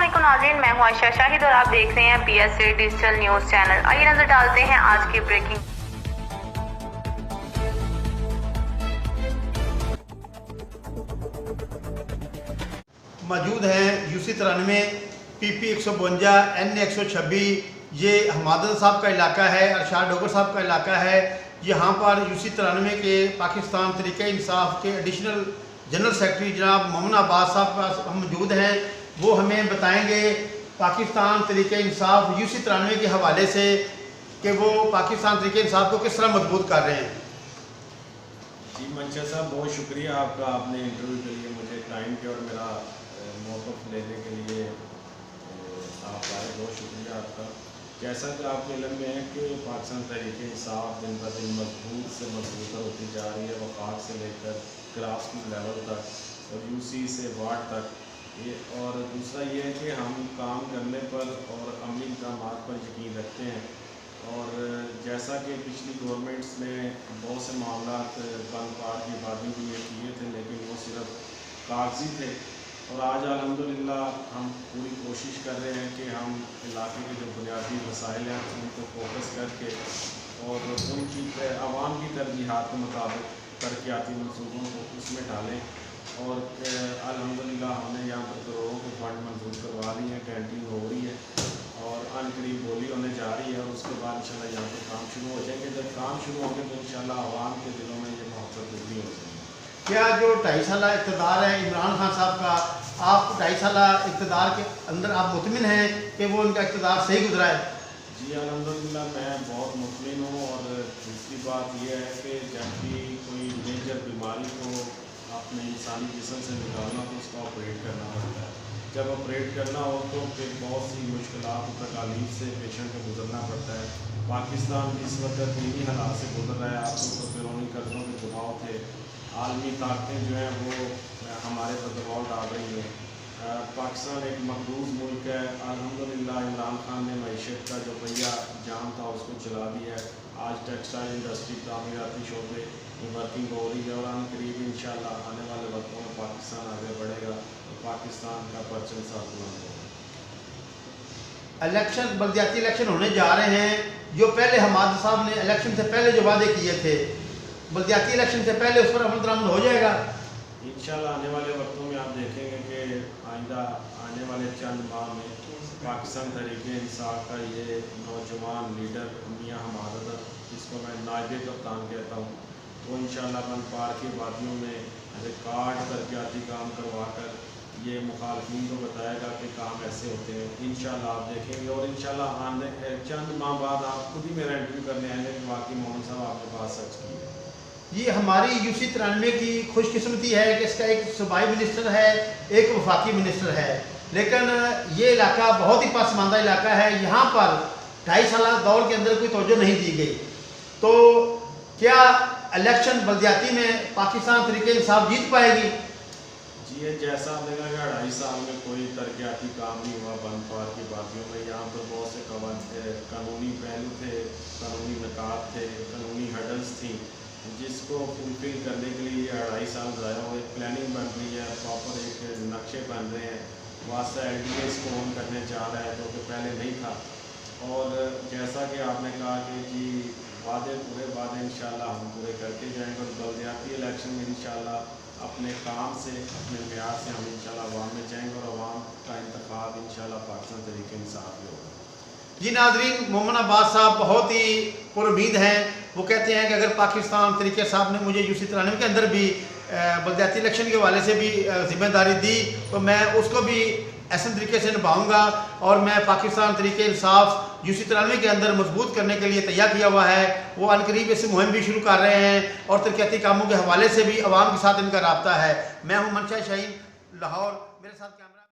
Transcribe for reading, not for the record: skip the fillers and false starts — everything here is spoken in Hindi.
अस्सलामुअलैकुम नाज़रीन, मैं हूं आयशा शाहिद और आप देख रहे हैं PSA डिजिटल न्यूज़ चैनल। आइए नजर डालते हैं आज की ब्रेकिंग। मौजूद हैं UC93 PP 152 NA 126। ये हमादत साहब का इलाका है, अरशाद डोगर साहब का इलाका है। यहाँ पर UC93 के पाकिस्तान तरीक़े इंसाफ के एडिशनल जनरल सेक्रेटरी जनाब मोमिन अब्बास साहब हम मौजूद हैं। वो हमें बताएंगे पाकिस्तान तरीक़े इंसाफ UC93 के हवाले से कि वो पाकिस्तान तरीक़े इंसाफ को किस तरह मजबूत कर रहे हैं। जी मंशा साहब, बहुत शुक्रिया आपका, आपने इंटरव्यू के लिए मुझे टाइम के और मेरा मौक़िफ़ लेने के लिए आप आए, बहुत शुक्रिया आपका। जैसा कि आपके इल्म में है कि पाकिस्तान तहरीक इंसाफ दिन ब दिन मजबूत से मजबूत होती जा रही है, वफाक से लेकर ग्रास रूट लेवल तक और UC से वार्ड तक। ये और दूसरा ये है कि हम काम करने पर और अमली इक़दामात पर यकीन रखते हैं। और जैसा कि पिछली गवर्नमेंट्स ने बहुत से मामला बंद पार की आबादी के लिए किए थे, लेकिन वो सिर्फ कागजी थे। और आज अल्हम्दुलिल्लाह हम पूरी कोशिश कर रहे हैं कि हम इलाके के जो बुनियादी मसाइल हैं उनको फोकस करके और उनकी आवाम की तरजीहात के मुताबिक तरक्याती मनसूबों को उसमें डालें। और अल्हम्दुलिल्लाह हमने यहाँ पर करोड़ों के फंड मंजूर करवा दी हैं, कैंटीन हो रही है और अनकरीब बोली होने जा रही है। और उसके बाद इंशाल्लाह यहाँ पर काम शुरू हो जाएंगे। जब काम शुरू होंगे तो इंशाल्लाह आवाम के दिलों में ये मोहब्बत पूरी हो जाएगी। क्या जो 2.5 साल इक़्तिदार है इमरान खान साहब का, आप 2.5 साल इक़्तिदार के अंदर आप मुतमिन हैं कि वो उनका इक़्तिदार सही गुजरा है? जी अल्हम्दुलिल्लाह मैं बहुत मुतमिन हूँ। और दूसरी बात यह है कि जब भी कोई मेजर बीमारी को अपने इंसानी जिस्म से निकालना तो उसका ऑपरेट करना पड़ता है। जब ऑपरेट करना हो तो फिर बहुत सी मुश्किलात और तकालीफ से पेशेंट को गुजरना पड़ता है। पाकिस्तान इस वक्त इन्हीं हालात से गुजर रहा है। आपको तो फिरौनी कर्ज़ों के दबाव थे, आलमी ताकतें जो हैं वो हमारे पर दबाव डाल रही हैं। पाकिस्तान एक मकबूज मुल्क है। अल्हम्दुलिल्लाह इमरान खान ने मईशत का जो पहिया जाम था उसको चला दिया है। आज टेक्सटाइल इंडस्ट्री, तामीराती शोबे में वर्किंग हो रही है और अनकरीब इंशाल्लाह आने वाले वक्तों में पाकिस्तान आगे बढ़ेगा और पाकिस्तान का परचम साथ बुलंद होगा। इलेक्शन, बल्दियाती इलेक्शन होने जा रहे हैं। जो पहले हमाद साहब ने इलेक्शन से पहले जो वादे किए थे, बल्दियाती इलेक्शन से पहले उस पर अमल दरामद हो जाएगा इंशाल्लाह। आने वाले वक्तों में आप देखेंगे कि आइंदा आने वाले चंद माह में पाकिस्तान तहरीक इंसाफ का ये नौजवान लीडर मियां हमाद, जिसको मैं नायब कप्तान कहता हूँ, वो इंशाल्लाह बंद पार की वादियों में रिकॉर्ड तरक्याती काम करवा कर ये मुखालफिन को बताएगा कि काम ऐसे होते हैं। इंशाल्लाह आप देखेंगे और इंशाल्लाह आने चंद माह बाद आप खुद ही मेरा इंटरव्यू करने आएंगे कि वाकई मोहन साहब आपके पास सच की है। ये हमारी UC93 की खुशकिस्मती है कि इसका एक सूबाई मिनिस्टर है, एक वफाकी मिनिस्टर है। लेकिन ये इलाका बहुत ही पसमानदा इलाका है। यहाँ पर 2.5 साल दौर के अंदर कोई तवज्जो नहीं दी गई। तो क्या इलेक्शन बल्दियाती में पाकिस्तान तरीके इंसाफ जीत पाएगी? जी ये जैसा देखा कि 2.5 साल में कोई तरक्याती काम नहीं हुआ बंद पार की बातियों में। यहाँ पर बहुत से कानूनी पहलू थे, कानूनी नकात थे, कानूनी हडल्स थी जिसको फुलफिल करने के लिए 2.5 साल ज़ाया हुए। प्लानिंग बन रही है, प्रॉपर एक नक्शे बन रहे हैं। वास्ता LDA को ऑन करने जा रहा है जो कि पहले नहीं था। और जैसा कि आपने कहा कि जी वादे पूरे वादे इंशाल्लाह हम पूरे करके जाएंगे और बल्दियाती इलेक्शन में इंशाल्लाह अपने काम से, अपने म्यार से हम इंशाल्लाह अवाम में जाएंगे और अवाम का इंतखाब इंशाल्लाह पाकिस्तान तरीके इंसाफ में होगा। जी नाज़रीन, मोमिन अब्बास साहब बहुत ही पुरुमीद हैं। वो कहते हैं कि अगर पाकिस्तान तरीके साहब ने मुझे UC93 के अंदर भी बल्दियाती इलेक्शन के हवाले से भी जिम्मेदारी दी तो मैं उसको भी ऐसे तरीके से निभाऊंगा। और मैं पाकिस्तान तरीके इंसाफ UC93 के अंदर मजबूत करने के लिए तैयार किया हुआ है। वो अनकरीब इस मुहिम भी शुरू कर रहे हैं और तरक्याती कामों के हवाले से भी आवाम के साथ इनका रब्ता है। मैं हूँ मंशा शाहीन, लाहौर। मेरे साथ कैमरा